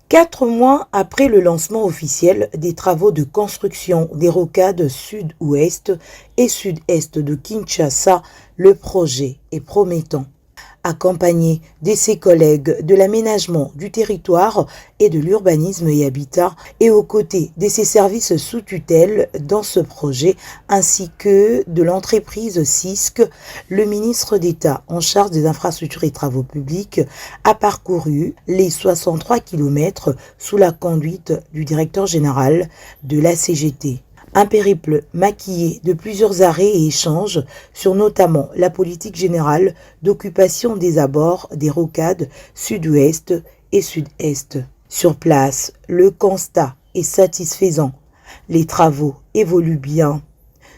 4 mois après le lancement officiel des travaux de construction des rocades sud-ouest et sud-est de Kinshasa, le projet est promettant. Accompagné de ses collègues de l'aménagement du territoire et de l'urbanisme et habitat et aux côtés de ses services sous tutelle dans ce projet ainsi que de l'entreprise CISC, le ministre d'État en charge des infrastructures et travaux publics a parcouru les 63 km sous la conduite du directeur général de la CGT. Un périple maquillé de plusieurs arrêts et échanges sur notamment la politique générale d'occupation des abords des rocades sud-ouest et sud-est. Sur place, le constat est satisfaisant. Les travaux évoluent bien.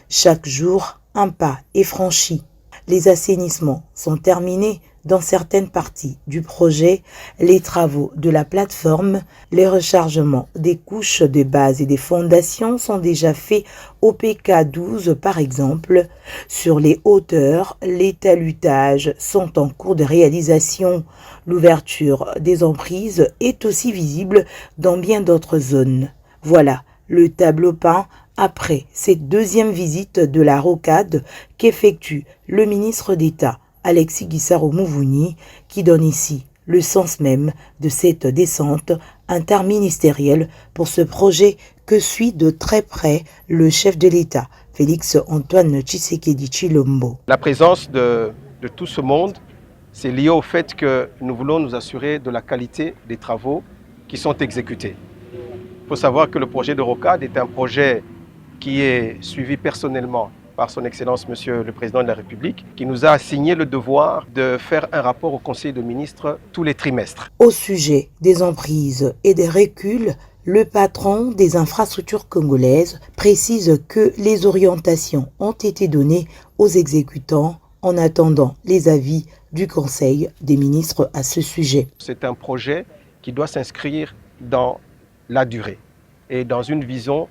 Chaque jour, un pas est franchi. Les assainissements sont terminés dans certaines parties du projet, les travaux de la plateforme, les rechargements des couches de base et des fondations sont déjà faits au PK12 par exemple. Sur les hauteurs, les talutages sont en cours de réalisation. L'ouverture des emprises est aussi visible dans bien d'autres zones. Voilà le tableau peint après cette deuxième visite de la rocade qu'effectue le ministre d'État Alexis Gisaro-Mouvouni, qui donne ici le sens même de cette descente interministérielle pour ce projet que suit de très près le chef de l'État, Félix Antoine Tshisekedi Tshilombo. La présence de tout ce monde, c'est lié au fait que nous voulons nous assurer de la qualité des travaux qui sont exécutés. Il faut savoir que le projet de rocade est un projet qui est suivi personnellement par son Excellence Monsieur le Président de la République, qui nous a assigné le devoir de faire un rapport au Conseil des ministres tous les trimestres. Au sujet des emprises et des reculs, le patron des infrastructures congolaises précise que les orientations ont été données aux exécutants en attendant les avis du Conseil des ministres à ce sujet. C'est un projet qui doit s'inscrire dans la durée et dans une vision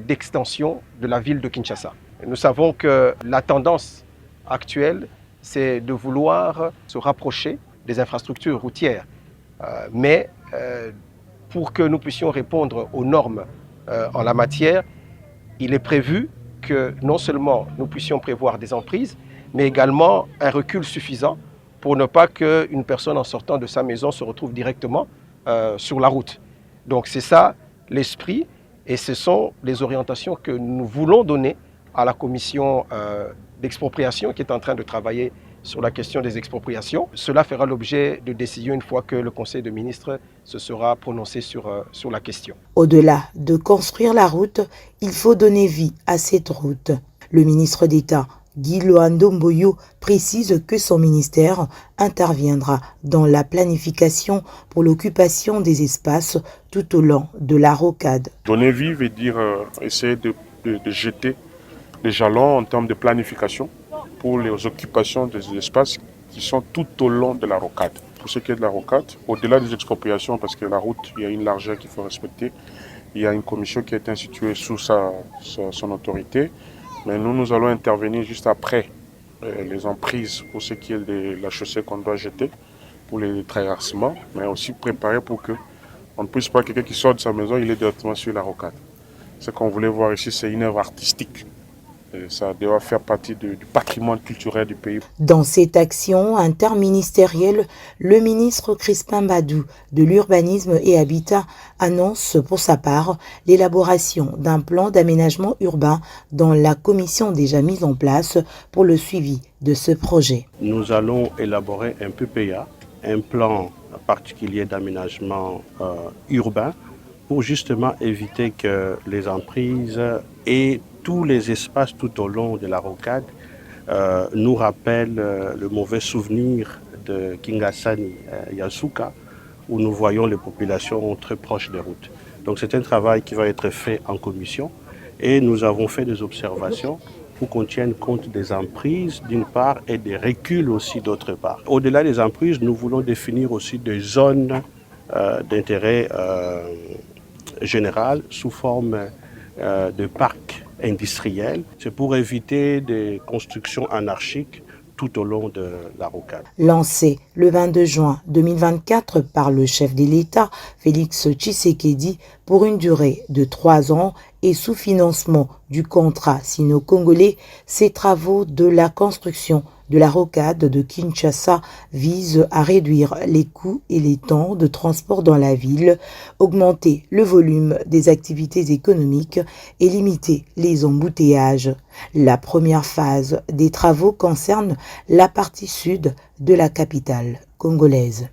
d'extension de la ville de Kinshasa. Nous savons que la tendance actuelle, c'est de vouloir se rapprocher des infrastructures routières. Mais pour que nous puissions répondre aux normes en la matière, il est prévu que non seulement nous puissions prévoir des emprises, mais également un recul suffisant pour ne pas qu'une personne en sortant de sa maison se retrouve directement sur la route. Donc c'est ça l'esprit et ce sont les orientations que nous voulons donner à la commission d'expropriation qui est en train de travailler sur la question des expropriations. Cela fera l'objet de décisions une fois que le Conseil des ministres se sera prononcé sur la question. Au-delà de construire la route, il faut donner vie à cette route. Le ministre d'État Guy Loandomboyo précise que son ministère interviendra dans la planification pour l'occupation des espaces tout au long de la rocade. Donner vie veut dire essayer de jeter des jalons en termes de planification pour les occupations des espaces qui sont tout au long de la rocade. Pour ce qui est de la rocade, au-delà des expropriations, parce que la route, il y a une largeur qu'il faut respecter, il y a une commission qui est instituée sous son autorité, mais nous allons intervenir juste après les emprises pour ce qui est de la chaussée qu'on doit jeter pour les traversements, mais aussi préparer pour qu'on ne puisse pas quelqu'un qui sort de sa maison, il est directement sur la rocade. Ce qu'on voulait voir ici, c'est une œuvre artistique. Ça doit faire partie du patrimoine culturel du pays. Dans cette action interministérielle, le ministre Crispin Badou de l'Urbanisme et Habitat annonce pour sa part l'élaboration d'un plan d'aménagement urbain dans la commission déjà mise en place pour le suivi de ce projet. Nous allons élaborer un PPA, un plan particulier d'aménagement urbain pour justement éviter que les emprises et tous les espaces tout au long de la rocade nous rappellent le mauvais souvenir de Kingasani, Yasuka, où nous voyons les populations très proches des routes. Donc c'est un travail qui va être fait en commission et nous avons fait des observations pour qu'on tienne compte des emprises d'une part et des reculs aussi d'autre part. Au-delà des emprises, nous voulons définir aussi des zones d'intérêt général sous forme de parcs industriels. C'est pour éviter des constructions anarchiques tout au long de la rocade. Lancé le 22 juin 2024 par le chef de l'État, Félix Tshisekedi, pour une durée de 3 ans et sous financement du contrat sino-congolais, ces travaux de la construction de la rocade de Kinshasa visent à réduire les coûts et les temps de transport dans la ville, augmenter le volume des activités économiques et limiter les embouteillages. La première phase des travaux concerne la partie sud de la capitale congolaise.